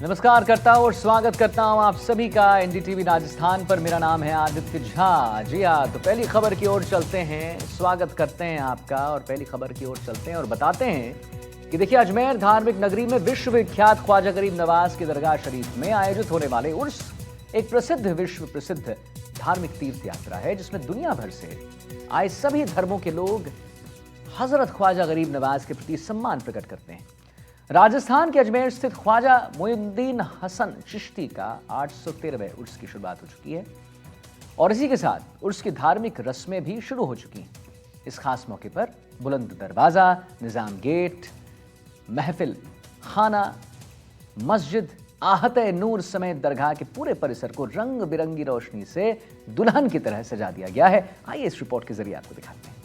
नमस्कार करता हूँ और स्वागत करता हूँ आप सभी का एनडीटीवी राजस्थान पर। मेरा नाम है आदित्य झा। जी हाँ, तो पहली खबर की ओर चलते हैं। स्वागत करते हैं आपका और पहली खबर की ओर चलते हैं और बताते हैं कि देखिए, अजमेर धार्मिक नगरी में विश्वविख्यात ख्वाजा गरीब नवाज की दरगाह शरीफ में आयोजित होने वाले उर्स एक विश्व प्रसिद्ध धार्मिक तीर्थ यात्रा है, जिसमें दुनिया भर से आए सभी धर्मों के लोग हजरत ख्वाजा गरीब नवाज के प्रति सम्मान प्रकट करते हैं। राजस्थान के अजमेर स्थित ख्वाजा मोइनुद्दीन हसन चिश्ती का 813वें उर्स की शुरुआत हो चुकी है और इसी के साथ उर्स की धार्मिक रस्में भी शुरू हो चुकी हैं। इस खास मौके पर बुलंद दरवाजा, निजाम गेट, महफिल खाना, मस्जिद, आहत नूर समेत दरगाह के पूरे परिसर को रंग बिरंगी रोशनी से दुल्हन की तरह सजा दिया गया है। आइए इस रिपोर्ट के जरिए आपको दिखाते हैं।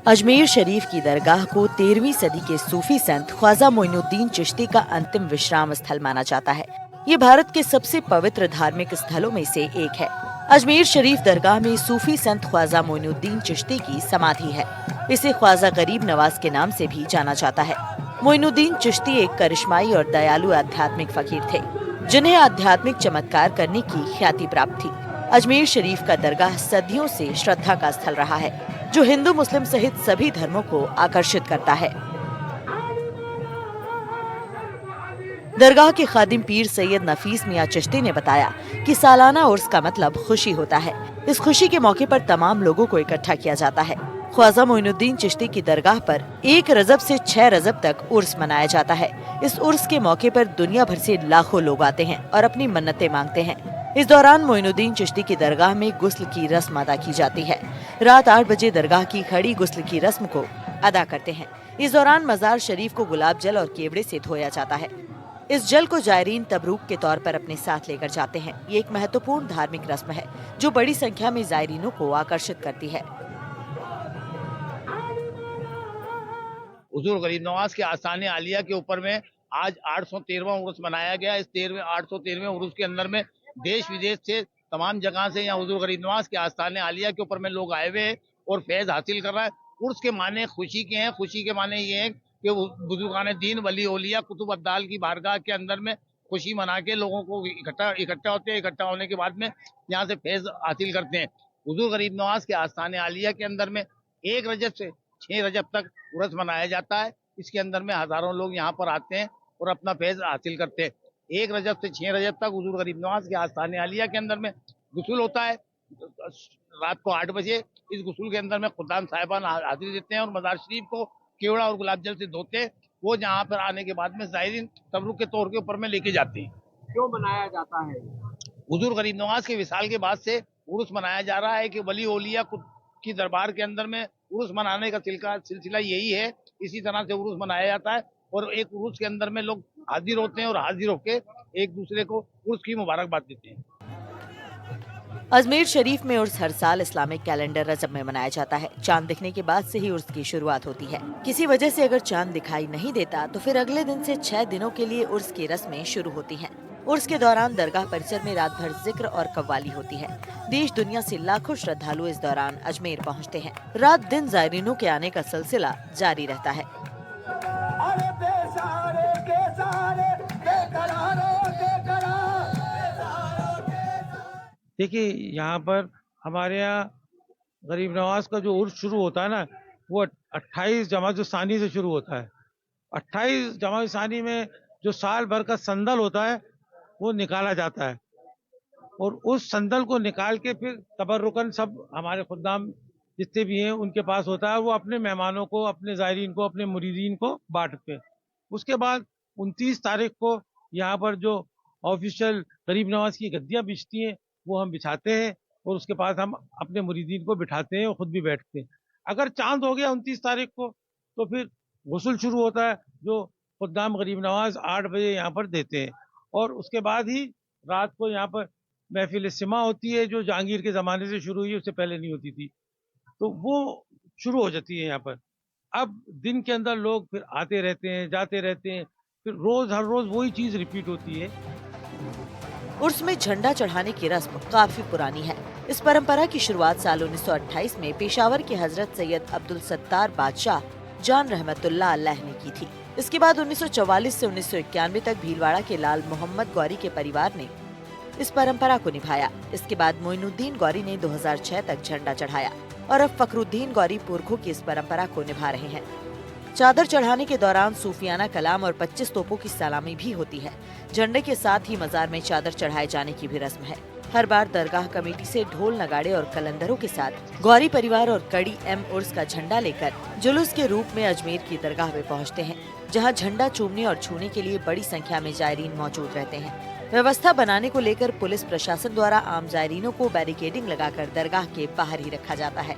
अजमेर शरीफ की दरगाह को 13वीं सदी के सूफी संत ख्वाजा मोइनुद्दीन चिश्ती का अंतिम विश्राम स्थल माना जाता है। ये भारत के सबसे पवित्र धार्मिक स्थलों में से एक है। अजमेर शरीफ दरगाह में सूफी संत ख्वाजा मोइनुद्दीन चिश्ती की समाधि है। इसे ख्वाजा गरीब नवाज के नाम से भी जाना जाता है। मोइनुद्दीन चिश्ती एक करिश्माई और दयालु आध्यात्मिक फकीर थे, जिन्हें आध्यात्मिक चमत्कार करने की ख्याति प्राप्त थी। अजमेर शरीफ का दरगाह सदियों से श्रद्धा का स्थल रहा है, जो हिंदू मुस्लिम सहित सभी धर्मों को आकर्षित करता है। दरगाह के खादिम पीर सैयद नफीस मियां चिश्ती ने बताया कि सालाना उर्स का मतलब खुशी होता है। इस खुशी के मौके पर तमाम लोगों को इकट्ठा किया जाता है। ख्वाजा मोइनुद्दीन चिश्ती की दरगाह पर 1 रजब से 6 रजब तक उर्स मनाया जाता है। इस उर्स के मौके पर दुनिया भर से लाखों लोग आते हैं और अपनी मन्नतें मांगते हैं। इस दौरान मोइनुद्दीन चिश्ती की दरगाह में गुस्ल की रस्म अदा की जाती है। रात 8 बजे दरगाह की खड़ी गुस्ल की रस्म को अदा करते हैं। इस दौरान मजार शरीफ को गुलाब जल और केवड़े से धोया जाता है। इस जल को जायरीन तबरूक के तौर पर अपने साथ लेकर जाते हैं। ये एक महत्वपूर्ण धार्मिक रस्म है, जो बड़ी संख्या में जायरीनों को आकर्षित करती है। हुजूर गरीब नवाज के आस्थाने आलिया के ऊपर में आज 813वां उर्स मनाया गया। इस 813वें उर्स के अंदर में देश विदेश से तमाम जगह से यहाँ हुजूर गरीब नवाज के आस्थाने आलिया के ऊपर में लोग आए हुए हैं और फैज हासिल कर रहा है। उर्स के माने खुशी के हैं। खुशी के माने ये है कि बुजुर्गान दीन, वली औलिया, कुतुब अब्दाल की बारगाह के अंदर में खुशी मना के लोगों को इकट्ठा होते हैं। इकट्ठा होने के बाद में यहाँ से फैज हासिल करते हैं। हुजूर गरीब नवाज के आस्थाने आलिया के अंदर में 1 रजब से 6 रजब तक उर्स मनाया जाता है। इसके अंदर में हजारों लोग यहाँ पर आते हैं और अपना फैज हासिल करते हैं। 1 रजब से 6 रजब तक हुजूर गरीब नवाज के आस्थाने आलिया के अंदर में गुस्ल होता है। रात को 8 बजे इस गुस्ल के अंदर में खुदाम साहिबान हाजिरी देते हैं और मजार शरीफ को केवड़ा और गुलाब जल से धोते हैं। वो जहाँ पर आने के बाद में जायरीन तबरुक के तौर के ऊपर में लेके जाते हैं। क्यों मनाया जाता है? हुजूर गरीब नवाज के विसाल के बाद से उर्स मनाया जा रहा है कि वली औलिया की दरबार के अंदर में उर्स मनाने का सिलसिला यही है। इसी तरह से उर्स मनाया जाता है और एक उर्स के अंदर में लोग हाजिर होते हैं और हाजिर होके एक दूसरे को उर्स की मुबारकबाद देते हैं। अजमेर शरीफ में उर्स हर साल इस्लामिक कैलेंडर रजब में मनाया जाता है। चांद दिखने के बाद से ही उर्स की शुरुआत होती है। किसी वजह से अगर चांद दिखाई नहीं देता तो फिर अगले दिन से 6 दिनों के लिए उर्स की रस्में शुरू होती हैं। उर्स के दौरान दरगाह परिसर में रात भर जिक्र और कव्वाली होती है। देश दुनिया से लाखों श्रद्धालु इस दौरान अजमेर पहुँचते हैं। रात दिन जायरीनों के आने का सिलसिला जारी रहता है। देखिए, यहाँ पर हमारे यहाँ गरीब नवाज का जो उर्स शुरू होता है ना, वो 28 जमात सानी से शुरू होता है। 28 जमात सानी में जो साल भर का संदल होता है वो निकाला जाता है और उस संदल को निकाल के फिर तबर्रुकन सब हमारे खुद्दाम जितने भी हैं उनके पास होता है। वो अपने मेहमानों को, अपने ज़ायरीन को, अपने मुरीदीन को बांटते हैं। उसके बाद 29 तारीख को यहाँ पर जो ऑफिशियल गरीब नवाज की गद्दियाँ बिछती हैं वो हम बिछाते हैं और उसके पास हम अपने मुरीदीन को बिठाते हैं और खुद भी बैठते हैं। अगर चांद हो गया 29 तारीख को तो फिर गुस्ल शुरू होता है, जो खुद्दाम गरीब नवाज 8 बजे यहाँ पर देते हैं और उसके बाद ही रात को यहाँ पर महफिल सिमा होती है, जो जहांगीर के ज़माने से शुरू हुई, उससे पहले नहीं होती थी, तो वो शुरू हो जाती है यहाँ पर। अब दिन के अंदर लोग फिर आते रहते हैं, जाते रहते हैं, फिर रोज हर रोज वही चीज रिपीट होती है। उर्स में झंडा चढ़ाने की रस्म काफी पुरानी है। इस परंपरा की शुरुआत साल 1928 में पेशावर के हजरत सैयद अब्दुल सत्तार बादशाह जान रहमतुल्लाह अलैह ने की थी। इसके बाद 1944 से 1991 तक भीलवाड़ा के लाल मोहम्मद गौरी के परिवार ने इस परंपरा को निभाया। इसके बाद मोइनुद्दीन गौरी ने 2006 तक झंडा चढ़ाया और अब फखरुद्दीन गौरी पुरखों की इस परंपरा को निभा रहे हैं। चादर चढ़ाने के दौरान सूफियाना कलाम और 25 तोपों की सलामी भी होती है। झंडे के साथ ही मजार में चादर चढ़ाए जाने की भी रस्म है। हर बार दरगाह कमेटी से ढोल नगाड़े और कलंदरों के साथ गौरी परिवार और कड़ी एम उर्स का झंडा लेकर जुलूस के रूप में अजमेर की दरगाह में पहुंचते हैं, जहां झंडा चूमने और छूने के लिए बड़ी संख्या में जायरीन मौजूद रहते हैं। व्यवस्था बनाने को लेकर पुलिस प्रशासन द्वारा आम जायरीनों को बैरिकेडिंग लगाकर दरगाह के बाहर ही रखा जाता है।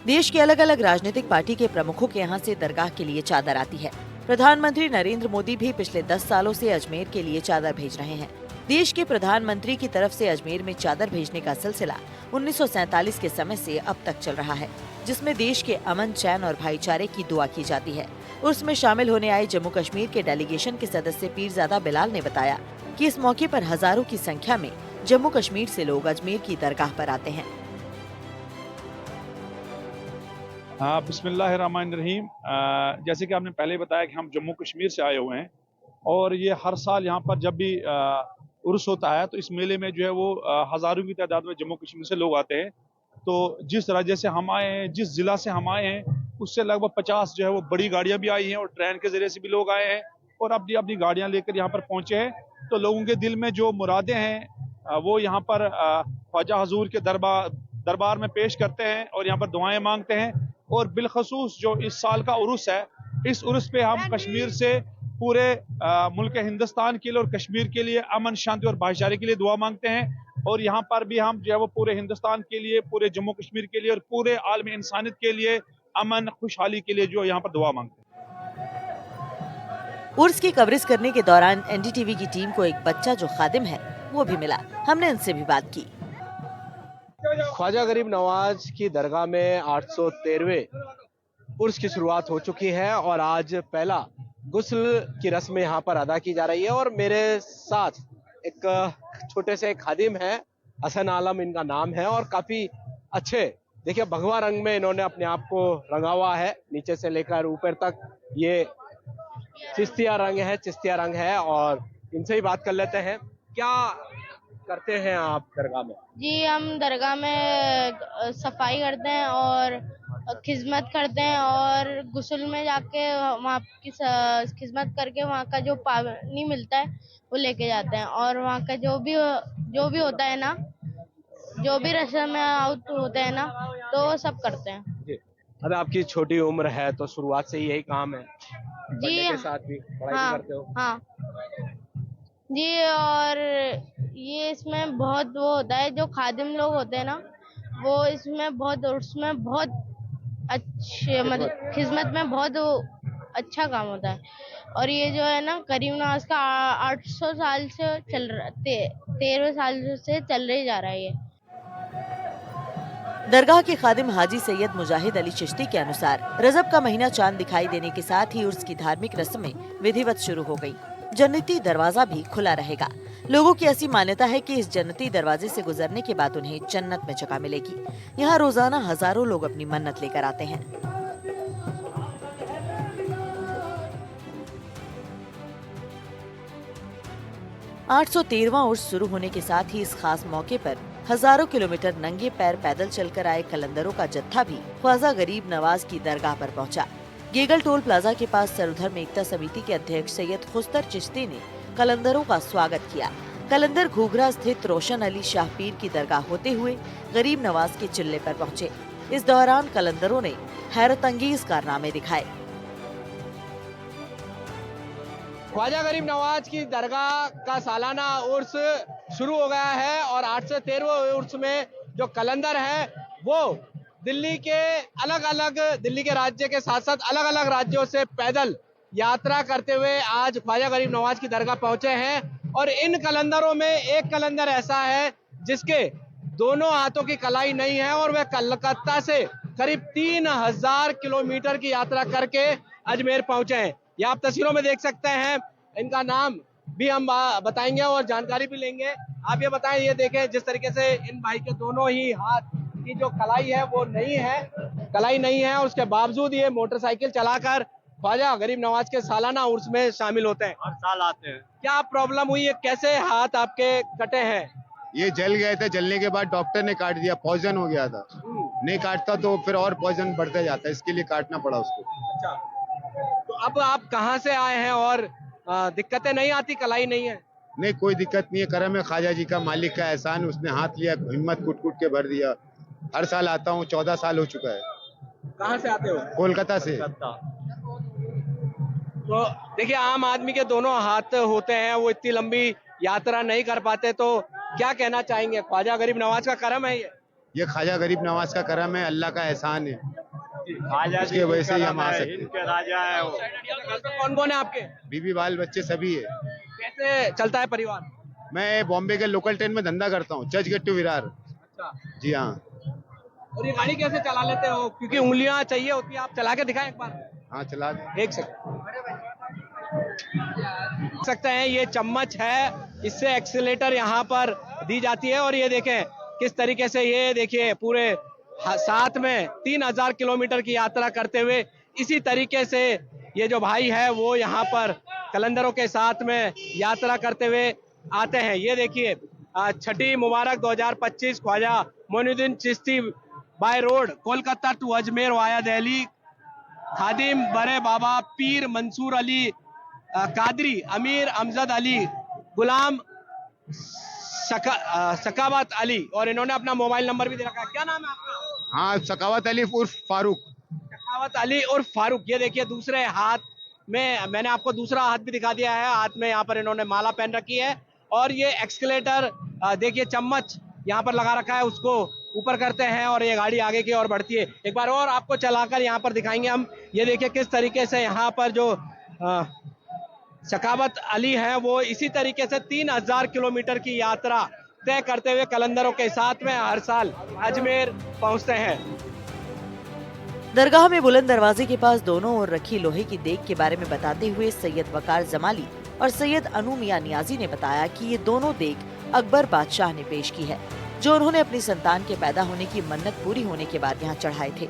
देश के अलग अलग राजनीतिक पार्टी के प्रमुखों के यहाँ से दरगाह के लिए चादर आती है। प्रधानमंत्री नरेंद्र मोदी भी पिछले 10 सालों से अजमेर के लिए चादर भेज रहे हैं। देश के प्रधानमंत्री की तरफ से अजमेर में चादर भेजने का सिलसिला 1947 के समय से अब तक चल रहा है, जिसमें देश के अमन, चैन और भाईचारे की दुआ की जाती है। उसमें शामिल होने आए जम्मू कश्मीर के डेलीगेशन के सदस्य पीरजादा बिलाल ने बताया कि इस मौके पर हजारों की संख्या में जम्मू कश्मीर से लोग अजमेर की दरगाह पर आते हैं। हाँ, बिस्मिल्लाहिर्रहमानिर्रहीम। जैसे कि आपने पहले बताया कि हम जम्मू कश्मीर से आए हुए हैं और ये हर साल यहाँ पर जब भी उर्स होता है तो इस मेले में जो है वो हज़ारों की तादाद में जम्मू कश्मीर से लोग आते हैं। तो जिस राज्य से हम आए हैं, जिस ज़िला से हम आए हैं, उससे लगभग 50 जो है वो बड़ी गाड़ियाँ भी आई हैं और ट्रेन के ज़रिए से भी लोग आए हैं और अपनी अपनी गाड़ियाँ लेकर यहाँ पर पहुँचे हैं। तो लोगों के दिल में जो मुरादें हैं वो यहाँ पर ख्वाजा हजूर के दरबार में पेश करते हैं और यहाँ पर दुआएं मांगते हैं। और बिलखसूस जो इस साल का उर्स है, इस उर्स पे हम कश्मीर से पूरे मुल्क हिंदुस्तान के लिए और कश्मीर के लिए अमन, शांति और भाईचारे के लिए दुआ मांगते हैं। और यहाँ पर भी हम जो है वो पूरे हिंदुस्तान के लिए, पूरे जम्मू कश्मीर के लिए और पूरे आलम इंसानियत के लिए अमन, खुशहाली के लिए जो यहाँ पर दुआ मांगते हैं। उर्स की कवरेज करने के दौरान एनडीटीवी की टीम को एक बच्चा जो खादिम है वो भी मिला। हमने उनसे भी बात की। ख्वाजा गरीब नवाज की दरगाह में 813वें उर्स की शुरुआत हो चुकी है और आज पहला गुस्ल की रस्म यहाँ पर अदा की जा रही है। और मेरे साथ एक छोटे से खादिम है, हसन आलम इनका नाम है और काफी अच्छे, देखिए भगवा रंग में इन्होंने अपने आप को रंगा हुआ है, नीचे से लेकर ऊपर तक ये चिश्तिया रंग है। और इनसे ही बात कर लेते हैं। क्या करते हैं आप दरगाह में? जी, हम दरगाह में सफाई करते हैं और खिदमत करते हैं और गुस्ल में जाके वहाँ की खिदमत करके वहाँ का जो पानी मिलता है वो लेके जाते हैं और वहाँ का जो भी होता है ना, जो भी रस्म में आउट होता है ना, तो वो सब करते हैं। जी, अब आपकी छोटी उम्र है तो शुरुआत से यही काम है? जी के साथ भी पढ़ाई हाँ, भी करते हो? हाँ जी। और ये इसमें बहुत वो होता है, जो खादिम लोग होते हैं ना, वो इसमें बहुत, उसमें बहुत अच्छे, मतलब खिदमत में बहुत अच्छा काम होता है। और ये जो है ना, करीम नवाज का 800 साल से चल रहा, 13वें साल से चल रही जा रहा है ये। दरगाह के खादिम हाजी सैयद मुजाहिद अली चिश्ती के अनुसार रजब का महीना चांद दिखाई देने के साथ ही उर्स की धार्मिक रस्में विधिवत शुरू हो गयी। जन्नती दरवाजा भी खुला रहेगा। लोगों की ऐसी मान्यता है कि इस जन्नती दरवाजे से गुजरने के बाद उन्हें जन्नत में जगह मिलेगी। यहाँ रोजाना हजारों लोग अपनी मन्नत लेकर आते हैं। आठ 813वां उर्स शुरू होने के साथ ही इस खास मौके पर हजारों किलोमीटर नंगे पैर पैदल चलकर आए कलंदरों का जत्था भी ख्वाजा गरीब नवाज की दरगाह पर पहुंचा। गेगल टोल प्लाजा के पास सर्वधर्म एकता समिति के अध्यक्ष सैयद खुस्तर चिश्ती ने कलंदरों का स्वागत किया। कलंदर घूघरा स्थित रोशन अली शाह पीर की दरगाह होते हुए गरीब नवाज के चिल्ले पर पहुंचे। इस दौरान कलंदरों ने हैरत अंगेज कारनामे दिखाए। ख्वाजा गरीब नवाज की दरगाह का सालाना उर्स शुरू हो गया है और 813वें उर्स में जो कलंदर है वो दिल्ली के राज्य के साथ साथ अलग अलग राज्यों से पैदल यात्रा करते हुए आज ख्वाजा गरीब नवाज की दरगाह पहुंचे हैं। और इन कलंदरों में एक कलंदर ऐसा है जिसके दोनों हाथों की कलाई नहीं है और वह कलकत्ता से करीब 3000 किलोमीटर की यात्रा करके अजमेर पहुंचे हैं। ये आप तस्वीरों में देख सकते हैं। इनका नाम भी हम बताएंगे और जानकारी भी लेंगे। आप ये बताएं, ये देखें जिस तरीके से इन भाई के दोनों ही हाथ की जो कलाई है वो नहीं है, कलाई नहीं है, और उसके बावजूद ये मोटरसाइकिल चलाकर ख्वाजा गरीब नवाज के सालाना उर्स में शामिल होते हैं। हर साल आते हैं। क्या प्रॉब्लम हुई है, कैसे हाथ आपके कटे हैं? ये जल गए थे, जलने के बाद डॉक्टर ने काट दिया, पॉइजन हो गया था। नहीं काटता तो फिर और पॉइजन बढ़ता जाता है, इसके लिए काटना पड़ा उसको। अच्छा, तो अब आप कहाँ से आए हैं और दिक्कतें नहीं आती, कलाई नहीं है? नहीं, कोई दिक्कत नहीं है, करम है ख्वाजा जी का, मालिक का एहसान, उसने हाथ लिया, हिम्मत कूट कूट के भर दिया। हर साल आता हूँ, 14 साल हो चुका है। कहाँ से आते हो? कोलकाता से। तो देखिए, आम आदमी के दोनों हाथ होते हैं, वो इतनी लंबी यात्रा नहीं कर पाते, तो क्या कहना चाहेंगे? ख्वाजा गरीब नवाज का करम है ये ख्वाजा गरीब नवाज का करम है, अल्लाह का एहसान है, उसके वजह से हम आ सकते हैं। राजा है वो। कौन कौन है आपके? बीबी बाल बच्चे सभी है। कैसे चलता है परिवार? मैं बॉम्बे के लोकल ट्रेन में धंधा करता हूँ, चर्च गेट टू विरार। अच्छा, जी हाँ। और ये गाड़ी कैसे चला लेते हो? क्योंकि उंगलियां चाहिए होती है, आप चला के दिखाएं एक बार। हाँ, चला दे। एक सेकंड सकते हैं, ये चम्मच है, इससे एक्सीलेटर यहाँ पर दी जाती है, और ये देखें किस तरीके से, ये देखिए पूरे साथ में 3000 किलोमीटर की यात्रा करते हुए इसी तरीके से ये जो भाई है वो यहाँ पर कलंदरों के साथ में यात्रा करते हुए आते हैं। ये देखिए, छठी मुबारक 2025 Khwaja Moinuddin Chishti by road Kolkata to Ajmer via Delhi, खादिम बड़े बाबा पीर मंसूर अली कादरी, अमीर अमजद अली, गुलाम सकावत अली, और इन्होंने अपना मोबाइल नंबर भी दे रखा है। क्या नाम है आपका? हाँ, सकावत अली उर्फ फारूक। सकावत अली और फारूक। ये देखिए, दूसरे हाथ में मैंने आपको दूसरा हाथ भी दिखा दिया है, हाथ में यहाँ पर इन्होंने माला पहन रखी है, और ये एक्सकलेटर देखिए, चम्मच यहाँ पर लगा रखा है, उसको ऊपर करते हैं और ये गाड़ी आगे की ओर बढ़ती है। एक बार और आपको चलाकर यहाँ पर दिखाएंगे हम। ये देखिए किस तरीके से यहाँ पर जो सकावत अली है वो इसी तरीके से 3000 किलोमीटर की यात्रा तय करते हुए कलंदरों के साथ में हर साल अजमेर पहुंचते हैं। दरगाह में बुलंद दरवाजे के पास दोनों ओर रखी लोहे की देग के बारे में बताते हुए सैयद वकार जमाली और सैयद अनु मियां नियाजी ने बताया कि ये दोनों देग अकबर बादशाह ने पेश की है, जो उन्होंने अपनी संतान के पैदा होने की मन्नत पूरी होने के बाद यहाँ चढ़ाए थे।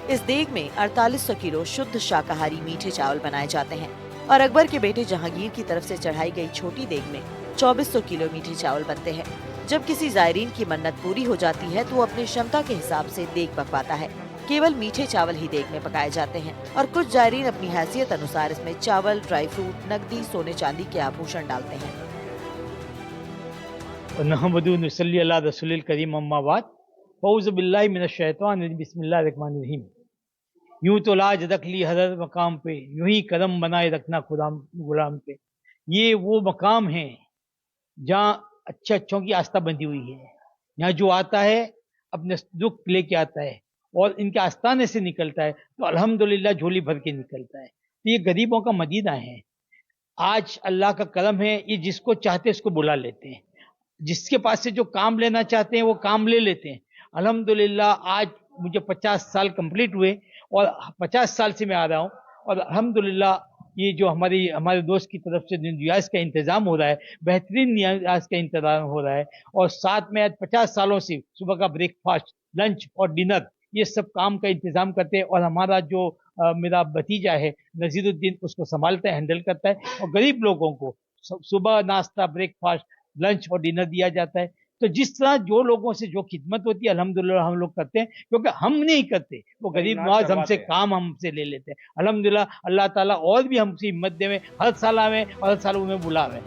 इस देग में 4800 किलो शुद्ध शाकाहारी मीठे चावल बनाए जाते हैं और अकबर के बेटे जहांगीर की तरफ से चढ़ाई गई छोटी देग में 2400 किलो मीठे चावल बनते हैं। जब किसी जायरीन की मन्नत पूरी हो जाती है तो वो अपनी क्षमता के हिसाब से देग पकवाता है। केवल मीठे चावल ही देग में पकाए जाते हैं और कुछ जायरीन अपनी हैसियत अनुसार इसमें चावल, ड्राई फ्रूट, नकदी, सोने चांदी के आभूषण डालते हैं। नहमदु नसल्ली अला रसूलिल करीम अम्मा बाद फौज़ बिल्लाहि मिनश शैतानिर बिस्मिल्लाहिर रहमानिर रहीम। यूं तो लाज रख ली हज़रत मकाम पे, यूं ही कदम बनाए रखना खुदा गुलाम पे। ये वो मकाम है जहाँ अच्छों की आस्था बंधी हुई है। यहाँ जो आता है अपने दुख लेके आता है और इनके आस्थाने से निकलता है तो अल्हम्दुलिल्लाह झोली भर के निकलता है। तो ये गरीबों का मदीना है। आज अल्लाह का करम है, ये जिसको चाहते उसको बुला लेते हैं, जिसके पास से जो काम लेना चाहते हैं वो काम ले लेते हैं। अल्हम्दुलिल्लाह आज मुझे 50 साल कंप्लीट हुए और 50 साल से मैं आ रहा हूँ और अल्हम्दुलिल्लाह ये जो हमारे दोस्त की तरफ से नियाज का इंतज़ाम हो रहा है, बेहतरीन नियाज का इंतज़ाम हो रहा है। और साथ में आज 50 सालों से सुबह का ब्रेकफास्ट, लंच और डिनर ये सब काम का इंतज़ाम करते हैं और हमारा जो मेरा भतीजा है नज़ीरुद्दीन उसको संभालता है, हैंडल करता है और गरीब लोगों को सुबह नाश्ता, ब्रेकफास्ट, लंच और डिनर दिया जाता है। तो जिस तरह जो लोगों से जो खिदमत होती है अल्हम्दुलिल्लाह हम लोग करते हैं, क्योंकि हम नहीं करते, वो गरीब नवाज हमसे काम हमसे ले लेते हैं। अल्हम्दुलिल्लाह अल्लाह ताला और भी हमसे हिम्मत देवे, हर साल आवे और हर साल उन्हें बुलावे।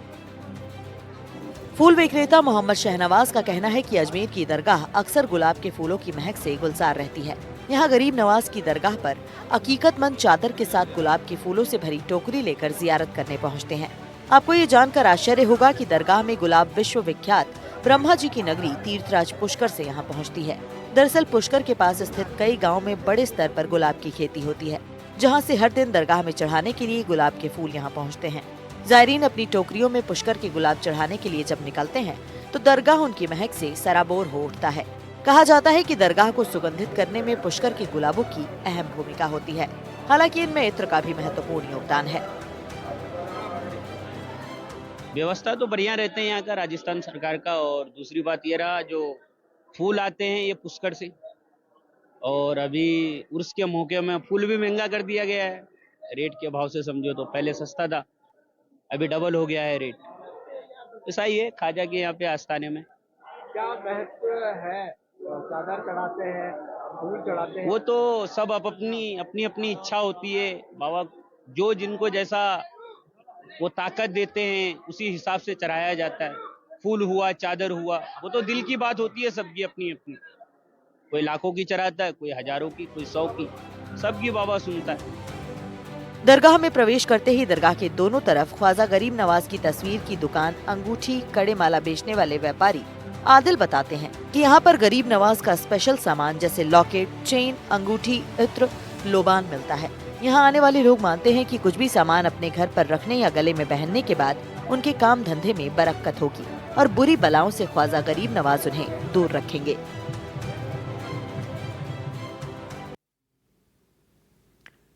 फूल विक्रेता मोहम्मद शहनवाज का कहना है कि अजमेर की दरगाह अक्सर गुलाब के फूलों की महक से गुलजार रहती है। यहाँ गरीब नवाज की दरगाह पर अकीकतमंद चादर के साथ गुलाब के फूलों से भरी टोकरी लेकर जियारत करने पहुँचते हैं। आपको ये जानकर आश्चर्य होगा कि दरगाह में गुलाब विश्व विख्यात ब्रह्मा जी की नगरी तीर्थराज पुष्कर से यहाँ पहुँचती है। दरअसल पुष्कर के पास स्थित कई गाँव में बड़े स्तर पर गुलाब की खेती होती है, जहाँ से हर दिन दरगाह में चढ़ाने के लिए गुलाब के फूल यहाँ पहुँचते हैं। जायरीन अपनी टोकरियों में पुष्कर के गुलाब चढ़ाने के लिए जब निकलते हैं तो दरगाह उनकी महक से सराबोर हो उठता है। कहा जाता है कि दरगाह को सुगंधित करने में पुष्कर के गुलाबों की अहम भूमिका होती है। हालांकि इनमें इत्र का भी महत्वपूर्ण योगदान है। व्यवस्था तो बढ़िया रहते हैं यहाँ का राजस्थान सरकार का। और दूसरी बात ये रहा, जो फूल आते हैं ये पुष्कर से, और अभी उर्स के मौके में फूल भी महंगा कर दिया गया है। रेट के भाव से समझो तो पहले सस्ता था, अभी डबल हो गया है रेट। ऐसा ही है ख्वाजा के यहाँ पे आस्थाने में। क्या महत्व है? चादर चढ़ाते हैं, फूल चढ़ाते हैं, वो तो सब अपनी अपनी इच्छा होती है। बाबा जो जिनको जैसा वो ताकत देते हैं उसी हिसाब से चढ़ाया जाता है। फूल हुआ, चादर हुआ, वो तो दिल की बात होती है सबकी अपनी अपनी। कोई लाखों की चढ़ाता है, कोई हजारों की, कोई 100 की, सबकी बाबा सुनता है। दरगाह में प्रवेश करते ही दरगाह के दोनों तरफ ख्वाजा गरीब नवाज की तस्वीर की दुकान, अंगूठी, कड़े माला बेचने वाले व्यापारी आदिल बताते हैं कि यहाँ पर गरीब नवाज का स्पेशल सामान जैसे लॉकेट, चेन, अंगूठी, इत्र, लोबान मिलता है। यहाँ आने वाले लोग मानते हैं कि कुछ भी सामान अपने घर पर रखने या गले में पहनने के बाद उनके काम धंधे में बरकत होगी और बुरी बलाओं से ख्वाजा गरीब नवाज उन्हें दूर रखेंगे।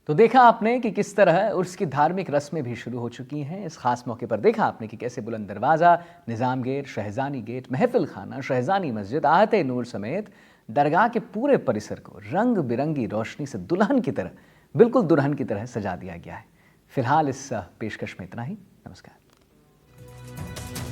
तो देखा आपने कि किस तरह उर्स की धार्मिक रस्में भी शुरू हो चुकी हैं। इस खास मौके पर देखा आपने कि कैसे बुलंद दरवाज़ा, निज़ाम गेट, शहजानी गेट, महफिल खाना, शहजानी मस्जिद, आहत नूर समेत दरगाह के पूरे परिसर को रंग बिरंगी रोशनी से दुल्हन की तरह, बिल्कुल दुल्हन की तरह सजा दिया गया है। फिलहाल इस पेशकश में इतना ही। नमस्कार।